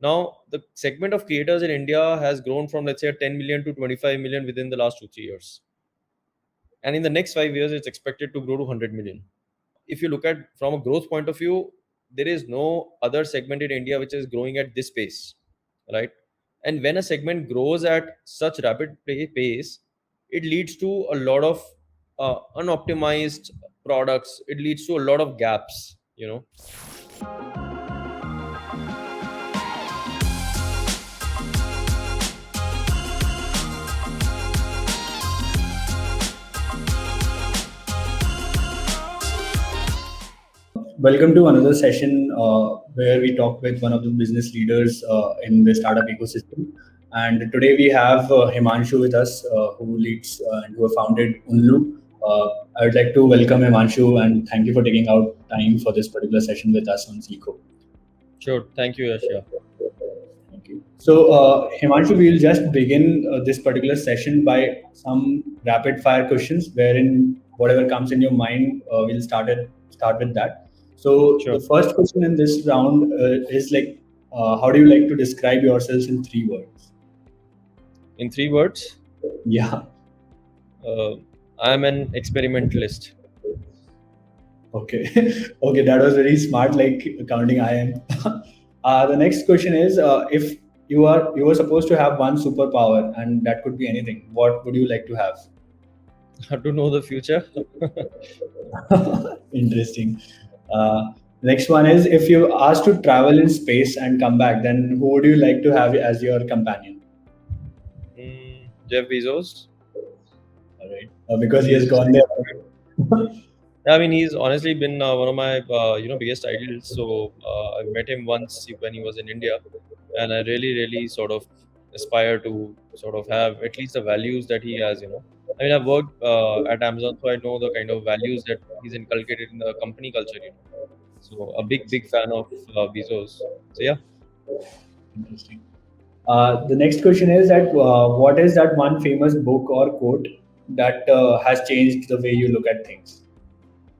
Now, the segment of creators in India has grown from, let's say, 10 million to 25 million within the last 2-3 years. And in the next 5 years, it's expected to grow to 100 million. If you look at from a growth point of view, there is no other segment in India which is growing at this pace, right? And when a segment grows at such rapid pace, it leads to a lot of unoptimized products. It leads to a lot of gaps. Welcome to another session where we talk with one of the business leaders in the startup ecosystem. And today we have Himanshu with us, who leads and who founded Unlu. I would like to welcome Himanshu and thank you for taking out time for this particular session with us on Zico. Sure. Thank you, Yash. Yeah. Thank you. So, Himanshu, we'll just begin this particular session by some rapid fire questions, wherein whatever comes in your mind, we'll start with that. So, Sure. the first question in this round is like, how do you like to describe yourselves in 3 words? In 3 words, Yeah. I'm an experimentalist. Okay. Okay, that was very smart. Like counting I am. The next question is, if you were supposed to have one superpower, and that could be anything, what would you like to have? To know the future. Interesting. Next one is, if you asked to travel in space and come back, then who would you like to have as your companion? Jeff Bezos. All right, because he has gone there. I mean, he's honestly been one of my biggest idols. So I met him once when he was in India, and I really, really sort of aspire to sort of have at least the values that he has. I mean, I've worked at Amazon, so I know the kind of values that he's inculcated in the company culture. So a big, big fan of Bezos. So yeah. Interesting. The next question is that what is that one famous book or quote that has changed the way you look at things?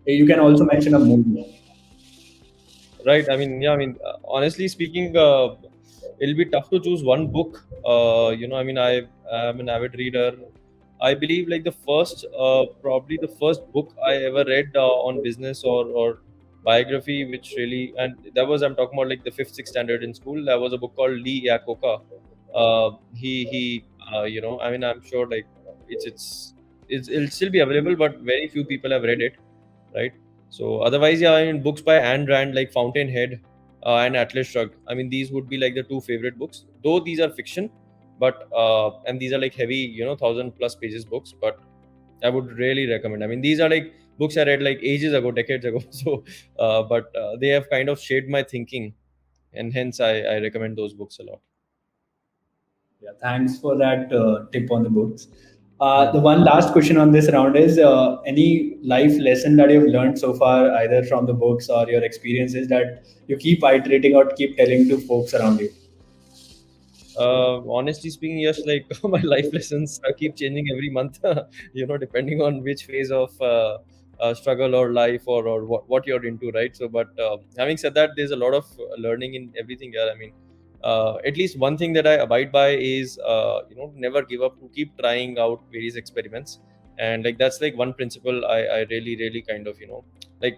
You can also mention a movie. Right. I mean, yeah. I mean, honestly speaking, it'll be tough to choose one book. I mean, I am an avid reader. I believe like probably the first book I ever read on business or biography, which really, and that was, I'm talking about like the fifth, sixth standard in school. There was a book called Lee Iacocca. I mean, I'm sure like it'll still be available, but very few people have read it, right? So otherwise, yeah, I mean, books by Ayn Rand like Fountainhead and Atlas Shrugged. I mean, these would be like the two favorite books. Though these are fiction, but and these are like heavy, 1,000+ pages books. But I would really recommend. I mean, these are like books I read like ages ago, decades ago. So, but they have kind of shaped my thinking, and hence I recommend those books a lot. Yeah, thanks for that tip on the books. The Hmm. one last question on this round is, any life lesson that you've learned so far, either from the books or your experiences, that you keep iterating or keep telling to folks around you? Honestly speaking, yes, like my life lessons keep changing every month, depending on which phase of struggle or life or what you're into, right? So, but having said that, there's a lot of learning in everything. Yeah, I mean, at least one thing that I abide by is, never give up, to keep trying out various experiments. And like that's like one principle I really, really kind of, like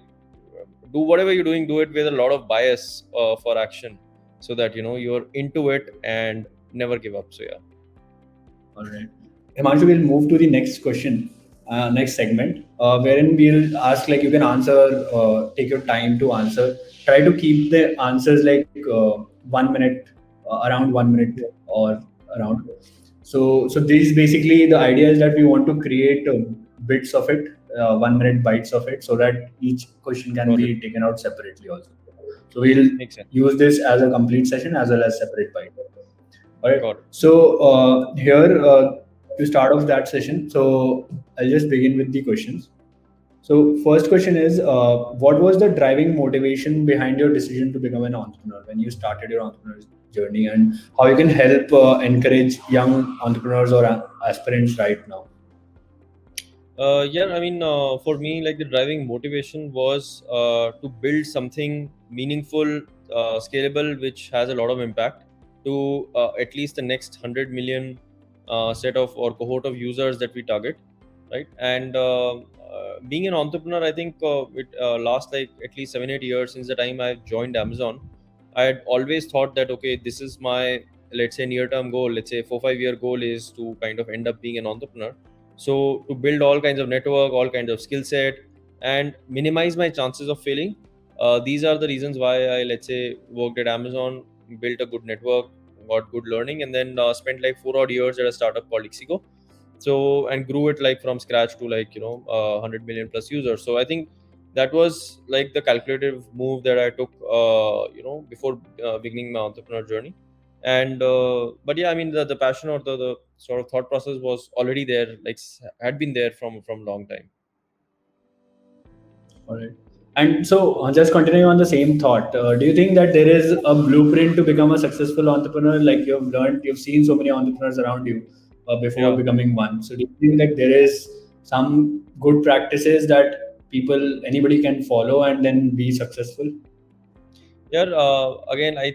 do whatever you're doing, do it with a lot of bias for action so that you're into it and never give up. So yeah. All right. Himanshu, we'll move to the next question, next segment, wherein we'll ask, like, you can answer, take your time to answer. Try to keep the answers like 1 minute, around 1 minute or around. So this basically the idea is that we want to create bits of it, 1 minute bites of it, so that each question can Got it. be taken out separately also. So we'll Makes sense. use this as a complete session as well as separate bite. All right. Got it. So here to start off that session, so I'll just begin with the questions. So first question is, what was the driving motivation behind your decision to become an entrepreneur when you started your entrepreneur journey, and how you can help encourage young entrepreneurs or aspirants right now? Yeah, I mean, for me, like the driving motivation was to build something meaningful, scalable, which has a lot of impact. to at least the next 100 million set of or cohort of users that we target, right? And being an entrepreneur, I think it last like at least 7-8 years since the time I joined Amazon. I had always thought that okay, this is my, let's say, near-term goal. Let's say 4-5 year goal is to kind of end up being an entrepreneur. So to build all kinds of network, all kinds of skill set, and minimize my chances of failing. These are the reasons why I, let's say, worked at Amazon, built a good network, got good learning, and then spent like 4 odd years at a startup called Ixigo. So and grew it like from scratch to like 100 million plus users. So I think that was like the calculative move that I took before beginning my entrepreneur journey. And but yeah, I mean the passion or the sort of thought process was already there, like had been there from long time. All right. And so, just continuing on the same thought, do you think that there is a blueprint to become a successful entrepreneur? Like you've learned, you've seen so many entrepreneurs around you before Yeah. becoming one. So, do you think that there is some good practices that anybody can follow and then be successful? Yeah, again, I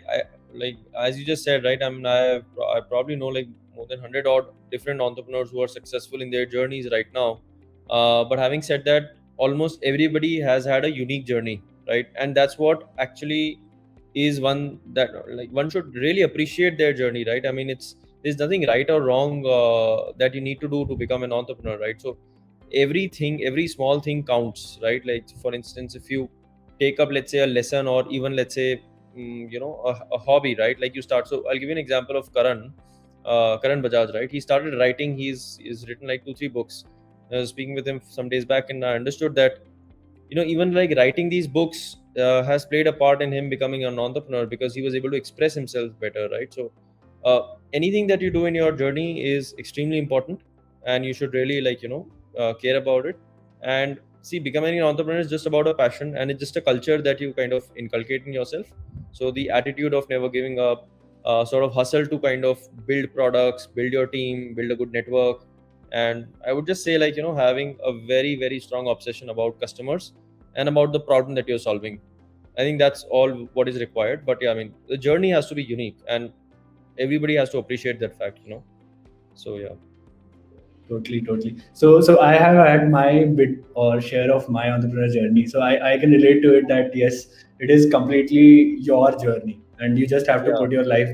like as you just said, right? I mean, I probably know like more than 100 odd different entrepreneurs who are successful in their journeys right now. But having said that, almost everybody has had a unique journey, right? And that's what actually is one that like one should really appreciate their journey, right? I mean, there's nothing right or wrong that you need to do to become an entrepreneur, right? So everything, every small thing counts, right? Like for instance, if you take up, let's say, a lesson, or even let's say a hobby, right? Like you start, so I'll give you an example of Karan Bajaj, right? He started writing. He's written like 2-3 books. I was speaking with him some days back, and I understood that even like writing these books has played a part in him becoming an entrepreneur, because he was able to express himself better, right? So anything that you do in your journey is extremely important, and you should really like care about it. And see, becoming an entrepreneur is just about a passion, and it's just a culture that you kind of inculcate in yourself. So the attitude of never giving up, sort of hustle to kind of build products, build your team, build a good network. And I would just say like having a very very strong obsession about customers and about the problem that you're solving. I think that's all what is required. But yeah, I mean, the journey has to be unique, and everybody has to appreciate that fact. So yeah. Totally, totally. So I have had my bit or share of my entrepreneur journey. So I can relate to it that yes, it is completely your journey, and you just have to Yeah. put your life,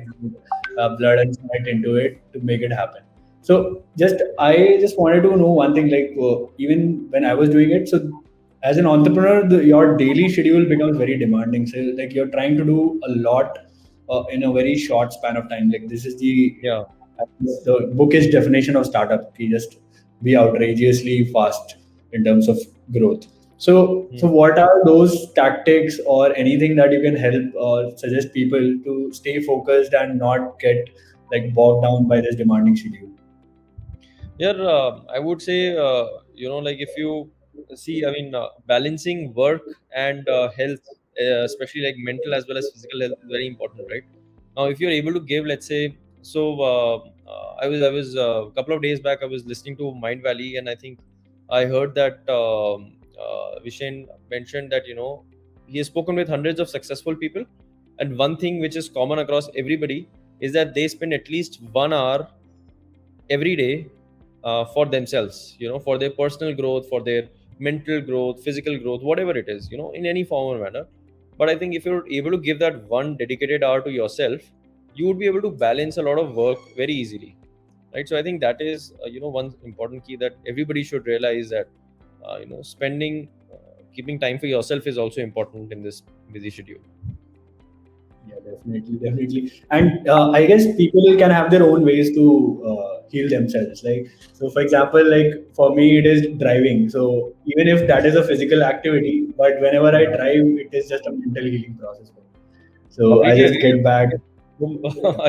blood and sweat into it to make it happen. So I just wanted to know one thing. Like even when I was doing it, so as an entrepreneur, your daily schedule becomes very demanding. So like you're trying to do a lot in a very short span of time. Like this is Yeah. the bookish definition of startup. You just be outrageously fast in terms of growth. So Hmm. what are those tactics or anything that you can help or suggest people to stay focused and not get like bogged down by this demanding schedule? Yeah, I would say, like if you see, I mean, balancing work and health, especially like mental as well as physical health, is very important, right? Now, if you're able to give, let's say, so I was a couple of days back, I was listening to Mind Valley, and I think I heard that Vishen mentioned that he has spoken with hundreds of successful people, and one thing which is common across everybody is that they spend at least 1 hour every day for themselves, for their personal growth, for their mental growth, physical growth, whatever it is, in any form or manner. But I think if you're able to give that one dedicated hour to yourself, you would be able to balance a lot of work very easily, right? So I think that is one important key that everybody should realize, that spending keeping time for yourself is also important in this busy schedule. Yeah, definitely, definitely. And I guess people can have their own ways to heal themselves. Like, so for example, like for me, it is driving. So even if that is a physical activity, but whenever I Yeah. drive, it is just a mental healing process for me. So I Completely just agree. get back.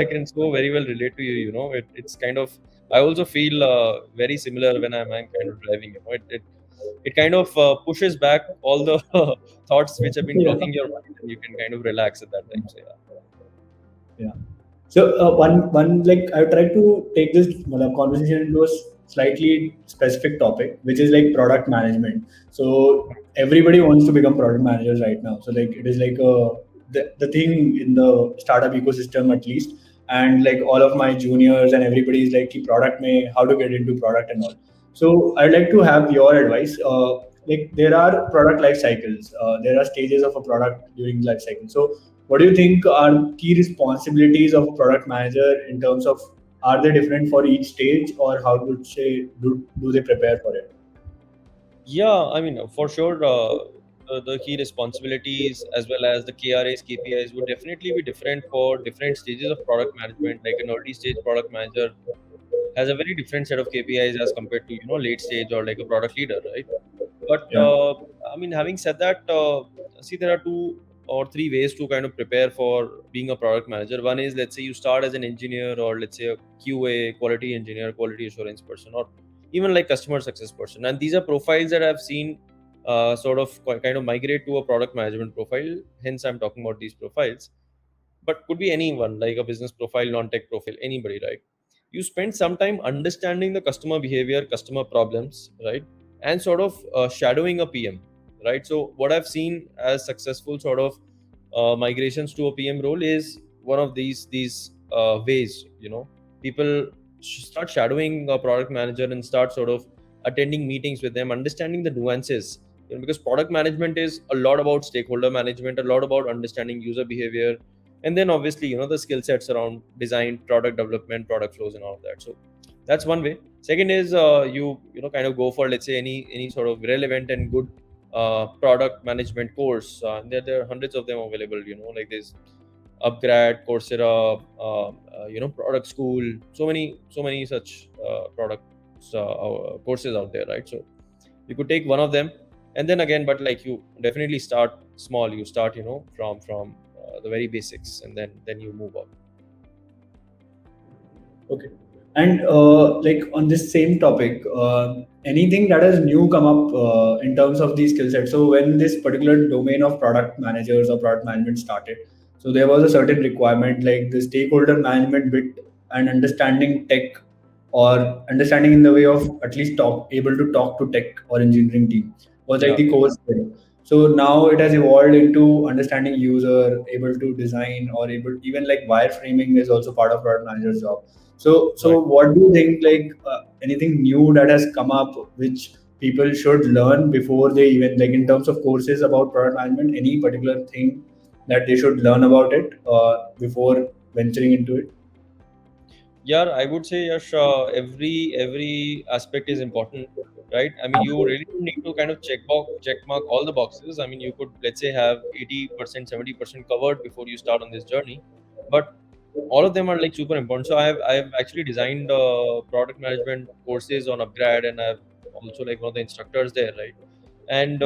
I can so very well relate to you. It's kind of, I also feel very similar when I'm kind of driving. It kind of pushes back all the thoughts which have been Yeah. blocking your mind, and you can kind of relax at that time. So yeah. Yeah. So one like I tried to take this conversation into a slightly specific topic, which is like product management. So everybody wants to become product managers right now. So like it is like the thing in the startup ecosystem at least. and like all of my juniors and everybody is like, "Ki product mein, how to get into product and all." So I'd like to have your advice. Like there are product life cycles. There are stages of a product during life cycle. So what do you think are key responsibilities of a product manager in terms of, are they different for each stage, or how do they prepare for it? Yeah, I mean, for sure, the key responsibilities as well as the KRAs, KPIs would definitely be different for different stages of product management. Like an early stage product manager has a very different set of KPIs as compared to late stage or like a product leader, right? But Yeah. I mean, having said that, see, there are two or three ways to kind of prepare for being a product manager. One is, let's say you start as an engineer, or let's say a QA, quality engineer, quality assurance person, or even like customer success person. And these are profiles that I've seen sort of kind of migrate to a product management profile. Hence, I'm talking about these profiles. But could be anyone, like a business profile, non-tech profile, anybody, right? You spend some time understanding the customer behavior, customer problems, right? And sort of shadowing a PM, right? So what I've seen as successful sort of migrations to a PM role is one of these ways. People start shadowing a product manager and start sort of attending meetings with them, understanding the nuances. Because product management is a lot about stakeholder management, a lot about understanding user behavior, and then obviously the skill sets around design, product development, product flows, and all of that. So that's one way. Second is you kind of go for, let's say, any sort of relevant and good product management course. There are hundreds of them available. Like there's Upgrad, Coursera, Product School, so many such courses out there, right? So you could take one of them, and then again, but like you definitely start small. You start from the very basics, and then you move up. Okay. And like on this same topic, anything that has new come up in terms of these skill sets? So when this particular domain of product managers or product management started, so there was a certain requirement like the stakeholder management bit and understanding tech, or understanding in the way of at least able to talk to tech or engineering team was like Yeah. the core skill. So now it has evolved into understanding user, able to design, or able even like wireframing is also part of product manager's job. So Right. what do you think, like anything new that has come up which people should learn before they even, like in terms of courses about product management, any particular thing that they should learn about it before venturing into it? Yeah, I would say, Yash, every aspect is important, right? I mean, you really don't need to kind of check mark all the boxes. I mean, you could, let's say, have 80%, 70% covered before you start on this journey, but all of them are like super important. So I've actually designed product management courses on Upgrad, and I've also like one of the instructors there, right? And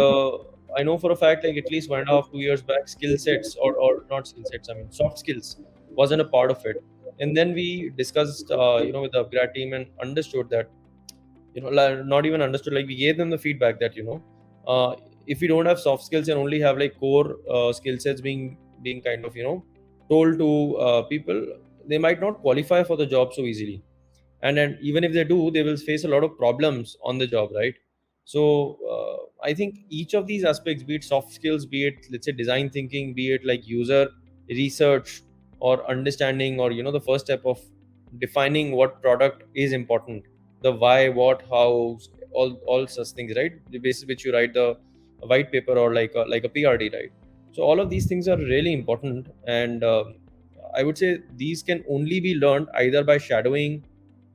I know for a fact, like at least 1.5, 2 years back, skill sets, or not skill sets, I mean soft skills, wasn't a part of it. And then we discussed with the Upgrad team, and understood that, not even understood, like we gave them the feedback that if you don't have soft skills and only have like core skill sets being kind of told to people, they might not qualify for the job so easily. And then even if they do, they will face a lot of problems on the job, right? So I think each of these aspects, be it soft skills, be it, let's say, design thinking, be it like user research or understanding, or the first step of defining what product is important, the why, what, how, all such things, right? The basis which you write the white paper, or like a PRD, right? So all of these things are really important. And I would say these can only be learned either by shadowing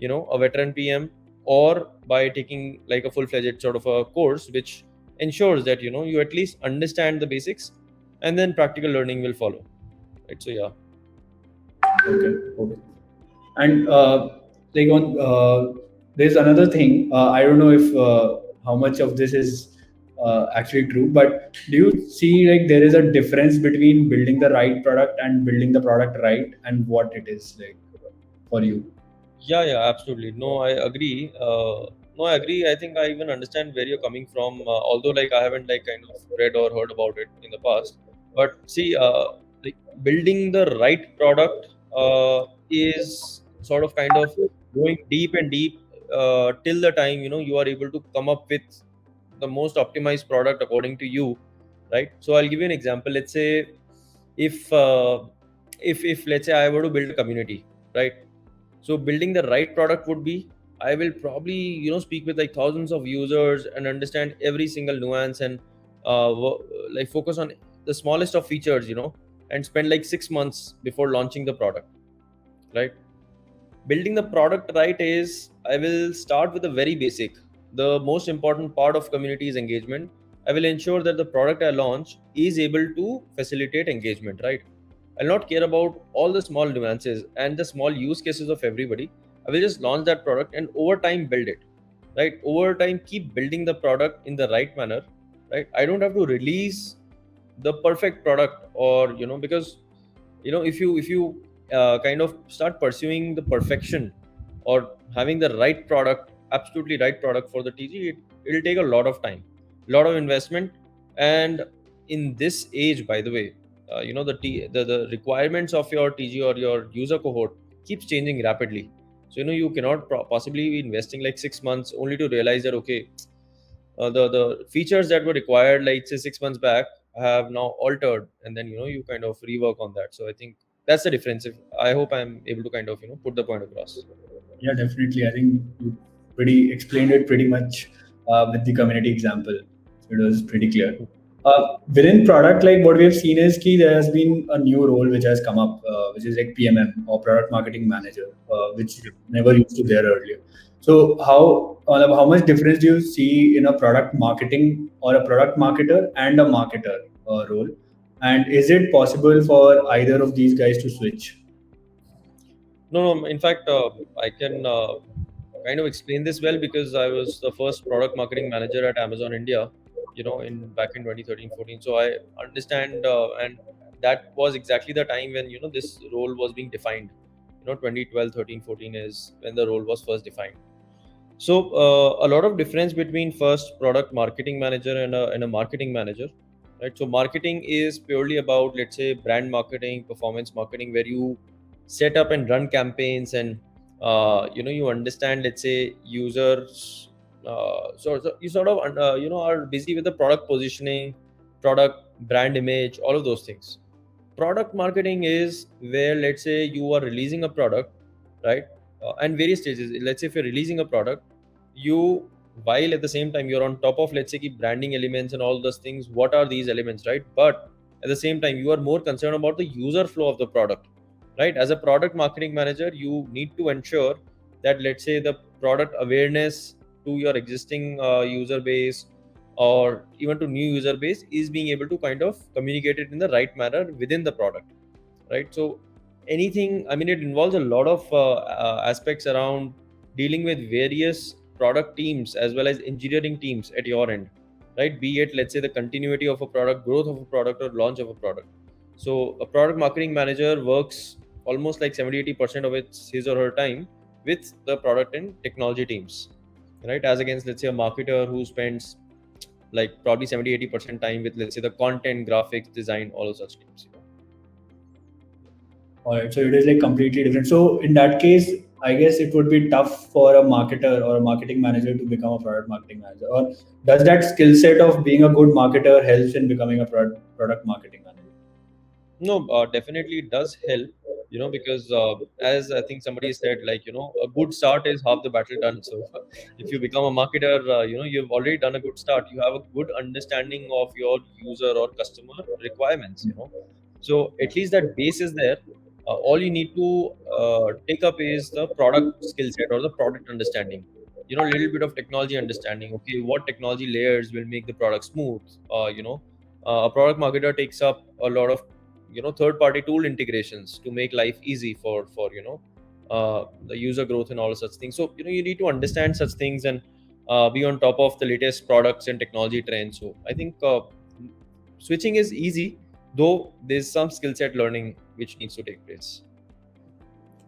a veteran PM, or by taking like a full-fledged sort of a course which ensures that you at least understand the basics, and then practical learning will follow, right? So yeah. Okay. Okay. And like on there's another thing. I don't know if how much of this is actually true, but do you see like there is a difference between building the right product and building the product right, and what it is like for you? Yeah, absolutely. No, I agree. No, I agree. I think I even understand where you're coming from. Although, like, I haven't like kind of read or heard about it in the past. But see, like building the right product is sort of kind of going deep and deep till the time you are able to come up with the most optimized product according to you, right? So I'll give you an example. Let's say if if let's say I were to build a community, right? So building the right product would be, I will probably speak with like thousands of users and understand every single nuance, and like focus on the smallest of features, and spend like 6 months before launching the product, right? Building the product right is, I will start with the very basic. The most important part of community is engagement. I will ensure that the product I launch is able to facilitate engagement, right? I'll not care about all the small nuances and the small use cases of everybody. I will just launch that product and over time build it, right? Over time keep building the product in the right manner, right? I don't have to release the perfect product, or because if you kind of start pursuing the perfection or having the right product, absolutely right product for the TG, it'll take a lot of time, lot of investment. And in this age, by the way, the requirements of your TG or your user cohort keeps changing rapidly. So you cannot possibly be investing like 6 months only to realize that, okay, the features that were required like say 6 months back have now altered, and then you kind of rework on that. So I think that's the difference. If I hope I'm able to kind of put the point across. Yeah, definitely. I think you pretty explained it pretty much with the community example. So it was pretty clear. Within product, like what we have seen is key, there has been a new role which has come up, which is like PMM or product marketing manager, which never used to there earlier. So how much difference do you see in a product marketing or a product marketer and a marketer role? And is it possible for either of these guys to switch? No, in fact, I can kind of explain this well, because I was the first product marketing manager at Amazon India, in back in 2013-14. So I understand, and that was exactly the time when this role was being defined. 2012, 13, 14 is when the role was first defined. So a lot of difference between first product marketing manager and a marketing manager, right? So marketing is purely about, let's say, brand marketing, performance marketing, where you set up and run campaigns, and you understand, let's say, users. So you sort of are busy with the product positioning, product brand image, all of those things. Product marketing is where, let's say, you are releasing a product, right? And various stages. Let's say if you're releasing a product, you, while at the same time you're on top of, let's say, keep branding elements and all those things, what are these elements, right? But at the same time you are more concerned about the user flow of the product, right? As a product marketing manager, you need to ensure that, let's say, the product awareness to your existing user base, or even to new user base, is being able to kind of communicate it in the right manner within the product, right? So anything, I mean, it involves a lot of aspects around dealing with various product teams as well as engineering teams at your end, right? Be it, let's say, the continuity of a product, growth of a product, or launch of a product. So a product marketing manager works almost like 70-80% of his or her time with the product and technology teams, right? As against, let's say, a marketer who spends like probably 70-80% time with, let's say, the content, graphics, design, all of such teams. All right, so it is like completely different. So in that case, I guess it would be tough for a marketer or a marketing manager to become a product marketing manager. Or does that skill set of being a good marketer helps in becoming a product marketing manager? No, definitely it does help, because as I think somebody said, like, a good start is half the battle done. So if you become a marketer, you've already done a good start. You have a good understanding of your user or customer requirements, So at least that base is there. All you need to take up is the product skill set or the product understanding. A little bit of technology understanding. Okay, what technology layers will make the product smooth? A product marketer takes up a lot of third party tool integrations to make life easy for the user growth and all such things. So you need to understand such things, and be on top of the latest products and technology trends. So I think switching is easy, though there's some skill set learning which needs to take place.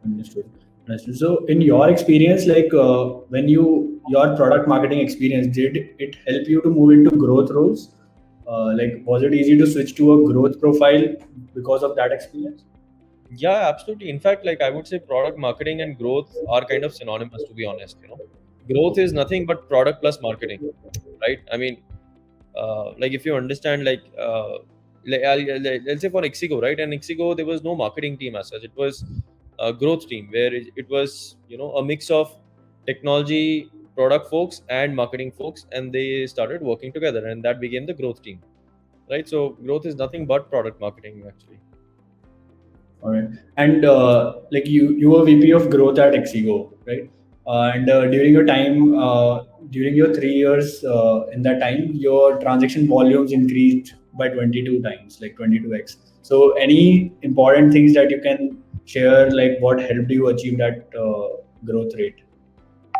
Understood. Understood. So in your experience, like when your product marketing experience, did it help you to move into growth roles? Like was it easy to switch to a growth profile because of that experience? Yeah, absolutely. In fact, like, I would say product marketing and growth are kind of synonymous, to be honest. Growth is nothing but product plus marketing, right? I mean, like, if you understand, like, let's say for Ixigo, right? And Ixigo, there was no marketing team as such. It was growth team where it was, a mix of technology product folks and marketing folks, and they started working together, and that became the growth team, right? So growth is nothing but product marketing actually. All right. And like you were VP of growth at Exigo, right? And during your 3 years in that time, your transaction volumes increased by 22 times, like 22x. So any important things that you can share, like what helped you achieve that growth rate?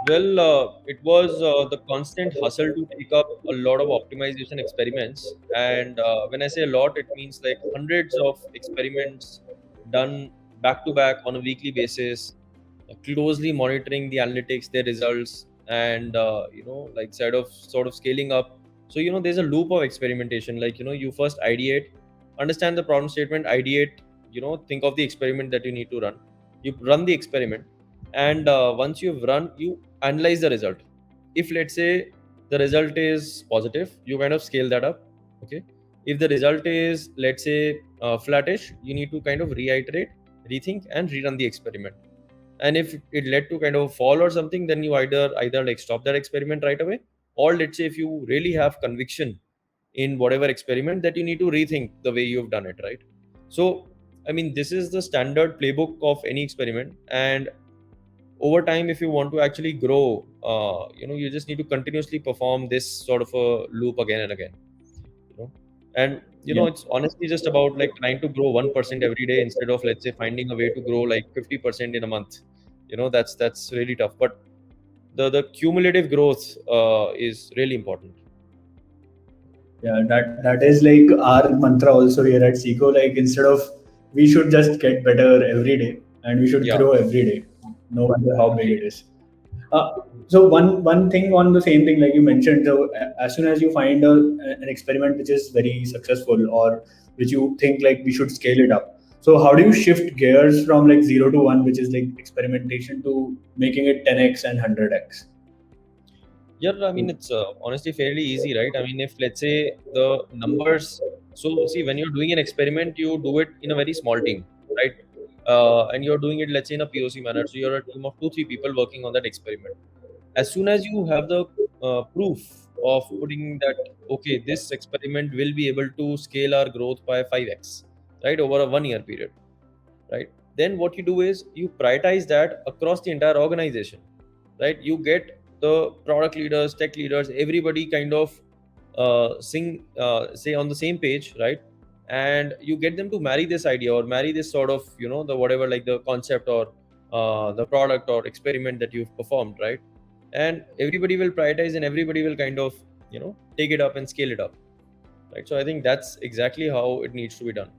Well, it was the constant hustle to take up a lot of optimization experiments. And when I say a lot, it means like hundreds of experiments done back to back on a weekly basis, closely monitoring the analytics, their results, and like sort of scaling up. So there's a loop of experimentation. Like you first ideate, understand the problem statement, ideate, think of the experiment that you need to run. You run the experiment, and once you've run, you analyze the result. If let's say the result is positive, you kind of scale that up. Okay. If the result is, let's say, flattish, you need to kind of reiterate, rethink, and rerun the experiment. And if it led to kind of a fall or something, then you either like stop that experiment right away, or let's say if you really have conviction in whatever experiment, that you need to rethink the way you've done it, right? So I mean, this is the standard playbook of any experiment. And over time, if you want to actually grow, you just need to continuously perform this sort of a loop again and again, you know and Yeah. it's honestly just about like trying to grow 1% every day, instead of, let's say, finding a way to grow like 50% in a month. That's really tough, but the cumulative growth is really important. Yeah, that is like our mantra also here at Seco. Like instead of we should just get better every day and we should Yeah. grow every day, no matter how big Agreed. it is. So one thing on the same thing, like you mentioned, so as soon as you find an experiment which is very successful or which you think like we should scale it up. So how do you shift gears from like 0 to 1, which is like experimentation, to making it 10x and 100x? Yeah, I mean, it's honestly fairly easy, right? I mean, if let's say the numbers, so see, when you're doing an experiment, you do it in a very small team, right? And you're doing it, let's say, in a POC manner. So you're a team of two, three people working on that experiment. As soon as you have the proof of putting that, okay, this experiment will be able to scale our growth by 5x, right, over a 1 year period, right? Then what you do is you prioritize that across the entire organization, right? You get the product leaders, tech leaders, everybody kind of say on the same page, right? And you get them to marry this idea, or marry this sort of, the whatever, like the concept, or the product or experiment that you've performed, right? And everybody will prioritize, and everybody will kind of, take it up and scale it up, right? So I think that's exactly how it needs to be done.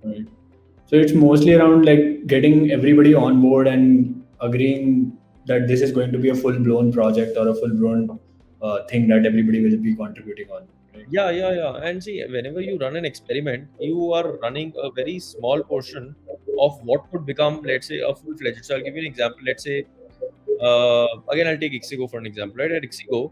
Right. So it's mostly around like getting everybody on board and agreeing that this is going to be a full blown project or a full blown thing that everybody will be contributing on. Right. Yeah. And see, whenever you run an experiment, you are running a very small portion of what could become, let's say, a full-fledged. So I'll give you an example. Let's say, again, I'll take Ixigo for an example, right? At Ixigo,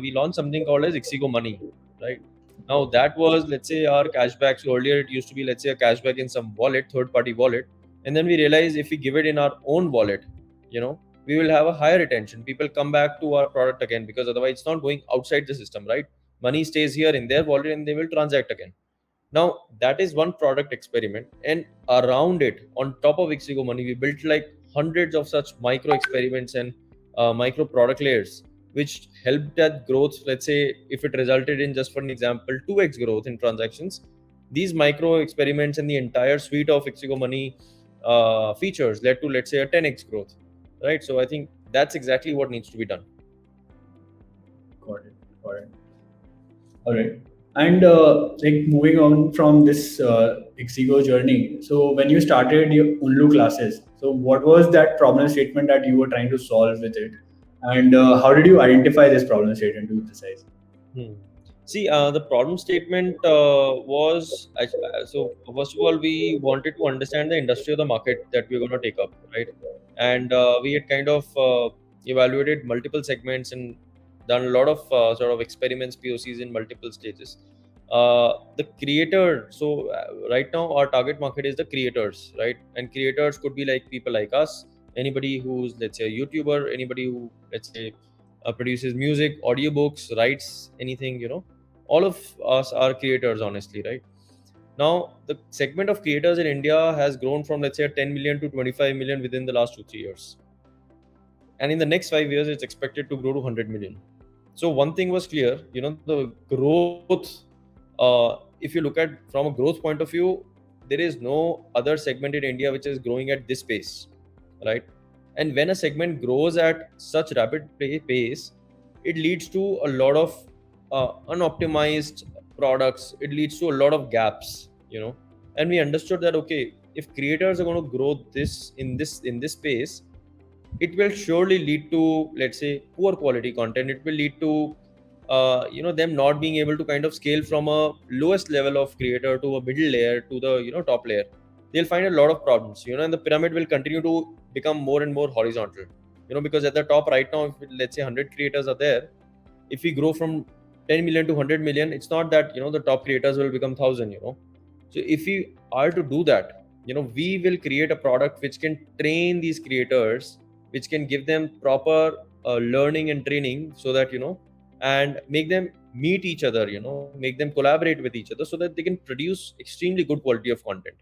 we launched something called as Ixigo Money, right? Now that was, let's say, our cashback. So earlier it used to be, let's say, a cashback in some wallet, third-party wallet, and then we realized if we give it in our own wallet, we will have a higher retention. People come back to our product again, because otherwise it's not going outside the system, right? Money stays here in their wallet and they will transact again. Now that is one product experiment, and around it, on top of Ixigo Money, we built like hundreds of such micro experiments and micro product layers, which helped that growth. Let's say if it resulted in, just for an example, 2x growth in transactions, these micro experiments and the entire suite of Ixigo Money features led to, let's say, a 10x growth, right? So I think that's exactly what needs to be done. Got it. Got it. All right. And like moving on from this Ixigo journey. So when you started your Unlu classes, so what was that problem statement that you were trying to solve with it? And how did you identify this problem statement to be precise? Hmm. See, the problem statement was, so first of all, we wanted to understand the industry or the market that we are going to take up, right? And we had kind of evaluated multiple segments and done a lot of sort of experiments, POCs in multiple stages. the creator. So right now our target market is the creators, right? And creators could be like people like us, anybody who's, let's say, a YouTuber, anybody who, let's say, produces music, audiobooks, writes anything, all of us are creators, honestly, right? Now the segment of creators in India has grown from, let's say, 10 million to 25 million within the last 2-3 years, and in the next 5 years it's expected to grow to 100 million. So one thing was clear, the growth, if you look at from a growth point of view, there is no other segment in India which is growing at this pace, right? And when a segment grows at such rapid pace, it leads to a lot of unoptimized products. It leads to a lot of gaps, and we understood that, okay, if creators are going to grow this space, it will surely lead to, let's say, poor quality content. It will lead to them not being able to kind of scale from a lowest level of creator to a middle layer to the top layer. They'll find a lot of problems, and the pyramid will continue to become more and more horizontal, because at the top right now, if let's say 100 creators are there, if we grow from 10 million to 100 million, it's not that the top creators will become 1,000. So if we are to do that, we will create a product which can train these creators, which can give them proper learning and training, so that and make them meet each other, make them collaborate with each other, so that they can produce extremely good quality of content,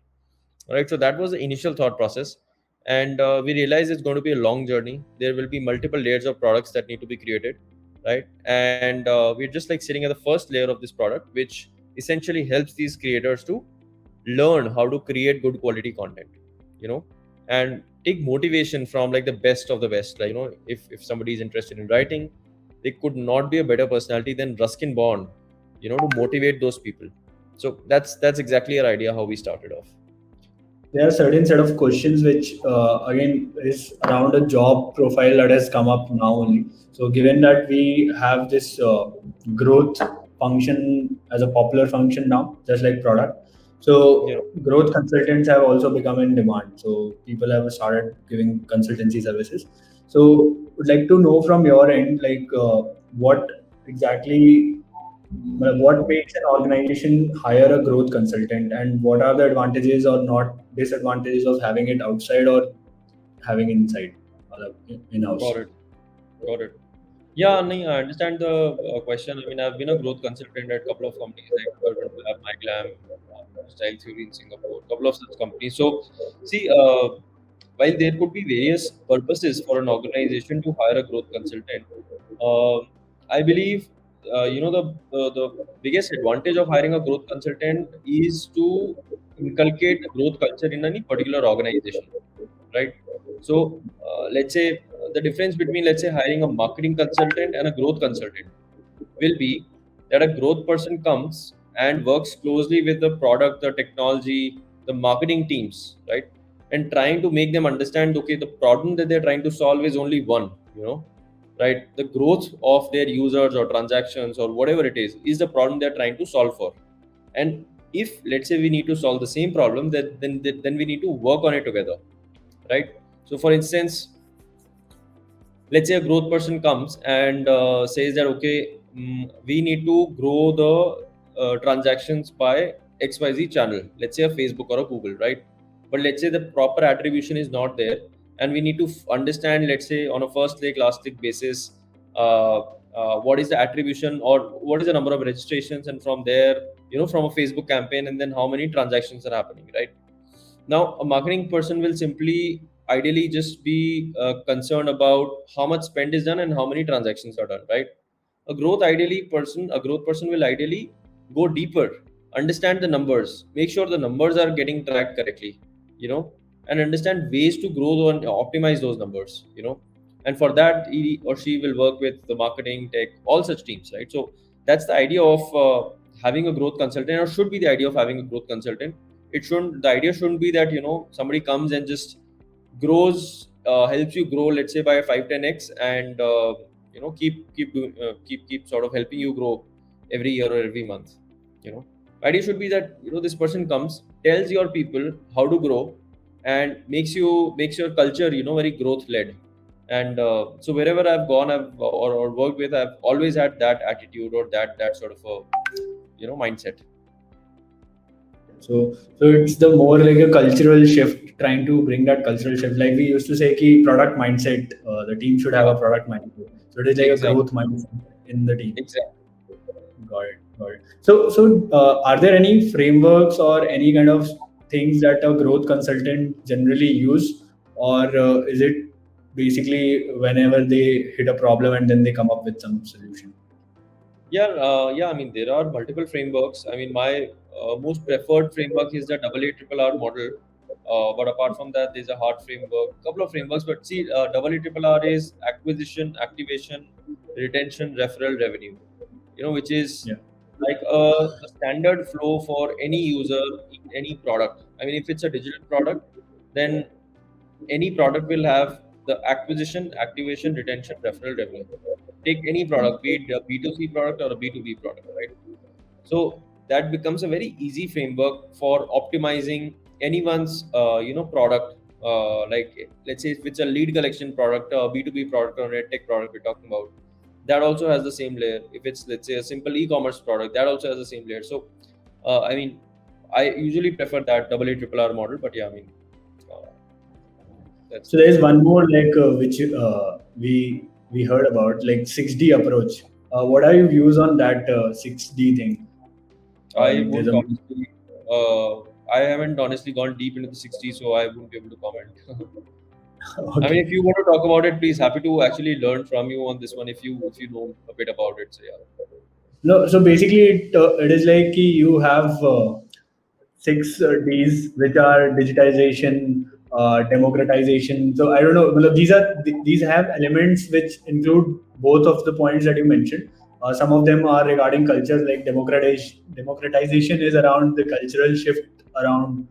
right? So that was the initial thought process, and we realized it's going to be a long journey. There will be multiple layers of products that need to be created, right? And we're just like sitting at the first layer of this product, which essentially helps these creators to learn how to create good quality content, and take motivation from like the best of the best. Like, if somebody is interested in writing, there could not be a better personality than Ruskin Bond, to motivate those people. So that's exactly our idea how we started off. There are certain set of questions which again is around a job profile that has come up now only. So given that we have this growth function as a popular function now, just like product, Yeah. so growth consultants have also become in demand. So people have started giving consultancy services. So would like to know from your end, like what exactly, what makes an organization hire a growth consultant, and what are the advantages or not disadvantages of having it outside or having inside in-house? Got it. Got it. Yeah, no, I understand the question. I mean, I've been a growth consultant at a couple of companies like Urban Lab, MyGlam, Style Theory in Singapore, a couple of such companies. So, see, while there could be various purposes for an organization to hire a growth consultant, uh, I believe, the biggest advantage of hiring a growth consultant is to inculcate a growth culture in any particular organization, right? So, let's say the difference between, let's say, hiring a marketing consultant and a growth consultant will be that a growth person comes and works closely with the product, the technology, the marketing teams, right? And trying to make them understand, okay, the problem that they're trying to solve is only one, right? The growth of their users or transactions or whatever it is the problem they're trying to solve for. And if, let's say, we need to solve the same problem, then we need to work on it together, right? So, for instance, let's say a growth person comes and says that, okay, we need to grow the transactions by XYZ channel, let's say a Facebook or a Google, right? But let's say the proper attribution is not there, and we need to understand, let's say, on a first click, last click basis, what is the attribution or what is the number of registrations, and from there, from a Facebook campaign, and then how many transactions are happening, right? Now, a marketing person will simply ideally just be concerned about how much spend is done and how many transactions are done, right? A growth person will ideally go deeper, understand the numbers, make sure the numbers are getting tracked correctly, and understand ways to grow and optimize those numbers, and for that he or she will work with the marketing, tech, all such teams, right? So that's the idea of having a growth consultant, or should be the idea of having a growth consultant. The idea shouldn't be that somebody comes and just grows, helps you grow, let's say, by 5-10x, and keep doing, keep sort of helping you grow every year or every month. Idea should be that this person comes, tells your people how to grow, and makes your culture very growth led. And so wherever I've gone, or worked with, I've always had that attitude, or that sort of a mindset. So it's the more like a cultural shift, trying to bring that cultural shift. Like we used to say, ki product mindset. The team should have Yeah, a product mindset. So it is like a exactly, growth mindset in the team. exactly. Got it. Got it. So are there any frameworks or any kind of things that a growth consultant generally use, or is it basically whenever they hit a problem and then they come up with some solution? Yeah. I mean, there are multiple frameworks. I mean, my most preferred framework is the AARRR model. But apart from that, there's a hard framework, couple of frameworks. But see, AARRR is acquisition, activation, retention, referral, revenue. Which is Yeah. like a standard flow for any user in any product. I mean, if it's a digital product, then any product will have the acquisition, activation, retention, referral, revenue. Take any product, be it a B2C product or a B2B product, right? So that becomes a very easy framework for optimizing anyone's product. Like let's say if it's a lead collection product, a B2B product or a tech product we're talking about, that also has the same layer. If it's, let's say, a simple e-commerce product, that also has the same layer. So I mean, I usually prefer that AARRR model, but yeah, I mean, uh, that's So there is one more like which we heard about, like 6D approach. What are your views on that 6D thing? I Like there's won't a honestly. Uh, I haven't honestly gone deep into the 60s, so I won't be able to comment. I mean, okay. if you want to talk about it, please, happy to actually learn from you on this one if you know a bit about it. So yeah. No, so basically it is like you have six Ds, which are digitization, democratization. So I don't know. Well, these have elements which include both of the points that you mentioned. Some of them are regarding culture, like democratization. Democratization is around the cultural shift around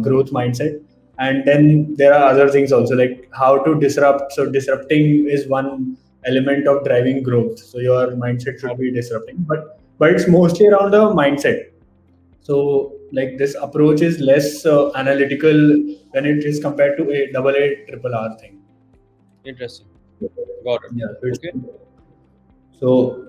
growth mindset, and then there are other things also, like how to disrupt. So disrupting is one element of driving growth. So your mindset should be disrupting, but it's mostly around the mindset. So, like this approach is less analytical when it is compared to a double A triple R thing. Interesting. Got it. Yeah. Okay. So,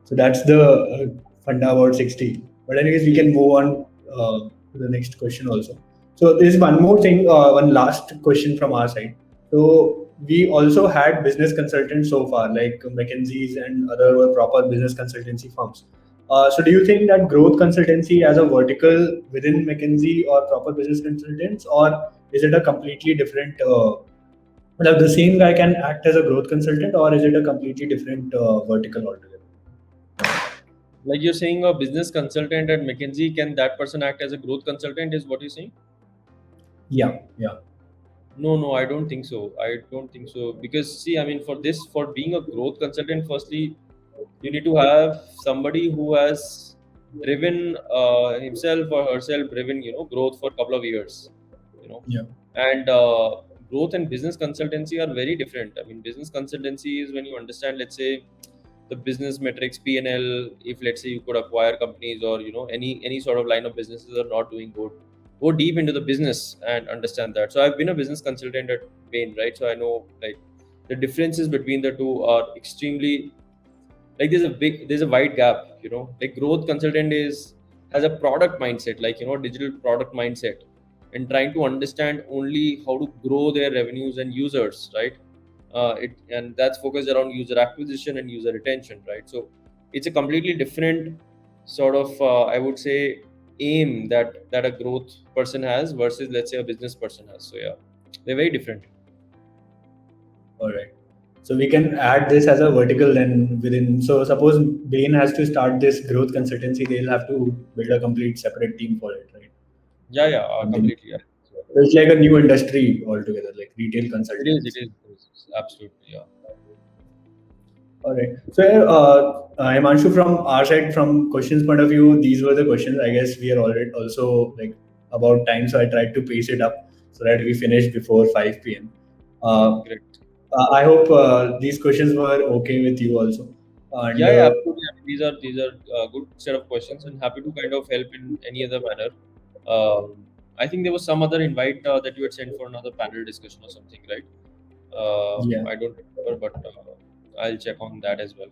so that's the funda about 60. But anyways, we Hmm. can move on to the next question also. So there's one more thing, one last question from our side. So we also had business consultants so far, like McKinsey's and other proper business consultancy firms. So do you think that growth consultancy as a vertical within McKinsey or proper business consultants, or is it a completely different? Like the same guy can act as a growth consultant, or is it a completely different vertical altogether? Like you're saying, a business consultant at McKinsey, can that person act as a growth consultant? Is what you're saying? Yeah, yeah, No, I don't think so. I don't think so because see, I mean, for being a growth consultant, firstly, you need to have somebody who has driven himself or herself driven growth for a couple of years, you know yeah. and growth and business consultancy are very different. I mean, business consultancy is when you understand, let's say, the business metrics, P&L. If let's say you could acquire companies or any sort of line of businesses are not doing good, go deep into the business and understand that. So I've been a business consultant at Bain, right? So I know, like, the differences between the two are extremely, like, there's a wide gap. Like, growth consultant has a product mindset, like, digital product mindset, and trying to understand only how to grow their revenues and users, right? And that's focused around user acquisition and user retention, right? So it's a completely different sort of, I would say, aim that a growth person has versus, let's say, a business person has. So yeah, they're very different. All right. So we can add this as a vertical then within. So suppose Bain has to start this growth consultancy, they'll have to build a complete separate team for it, right? Yeah, Something. completely, yeah. It's like a new industry altogether, like retail It is, it consultants. is, it is. Absolutely, yeah. All right. So, Himanshu, from our side, from questions point of view, these were the questions. I guess we are already also like about time, so I tried to pace it up so that we finish before 5 p.m. Uh, Great. I hope these questions were okay with you also. And Yeah, absolutely. I mean, these are good set of questions, and happy to kind of help in any other manner. I think there was some other invite that you had sent for another panel discussion or something, right? yeah, I don't remember, but I'll check on that as well.